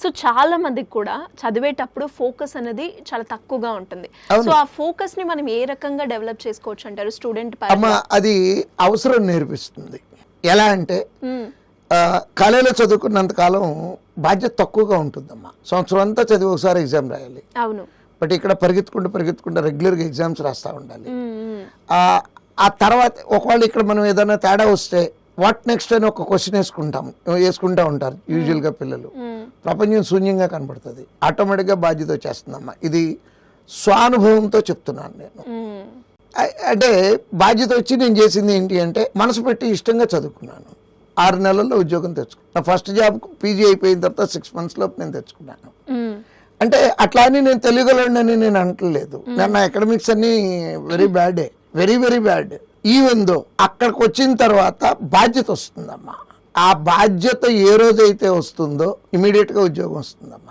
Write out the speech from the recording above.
So చాలా మందికి కూడా చదివేటప్పుడు ఫోకస్ అనేది చాలా తక్కువగా ఉంటుంది. సో ఆ ఫోకస్ ని మనం ఏ రకంగా డెవలప్ చేసుకోవచ్చు అంటారు స్టూడెంట్ అమ్మా? అది అవసరం నేర్పిస్తుంది. ఎలా అంటే కాలేజీలో చదువుకున్నంత కాలం బాధ్యత తక్కువగా ఉంటుందమ్మా. సంవత్సరం అంతా చదివి ఒకసారి ఎగ్జామ్ రాయాలి. అవును. బట్ ఇక్కడ పరిగెత్తుకుంటూ రెగ్యులర్గా ఎగ్జామ్స్ రాస్తూ ఉండాలి. ఆ తర్వాత ఒకవేళ ఇక్కడ మనం ఏదైనా తేడా వస్తే వాట్ నెక్స్ట్ అని ఒక క్వశ్చన్ వేసుకుంటూ ఉంటారు యూజువల్గా పిల్లలు. ప్రపంచం శూన్యంగా కనబడుతుంది. ఆటోమేటిక్గా బాధ్యత వచ్చేస్తుందమ్మా. ఇది స్వానుభవంతో చెప్తున్నాను నేను. అంటే బాధ్యత వచ్చి నేను చేసింది ఏంటి అంటే మనసు పెట్టి ఇష్టంగా చదువుకున్నాను. 6 నెలల్లో ఉద్యోగం తెచ్చుకున్నాను. నా ఫస్ట్ జాబ్ పీజీ అయిపోయిన తర్వాత 6 months లోపు నేను తెచ్చుకున్నాను. అంటే అట్లా అని నేను తెలియగలనని నేను అంటలేదు. నా అకాడమిక్స్ అన్ని వెరీ బ్యాడే, very very bad. Even though అక్కడికి వచ్చిన తర్వాత బాధ్యత వస్తుందమ్మా. ఆ బాధ్యత ఏ రోజైతే వస్తుందో ఇమీడియట్గా ఉద్యోగం వస్తుందమ్మా.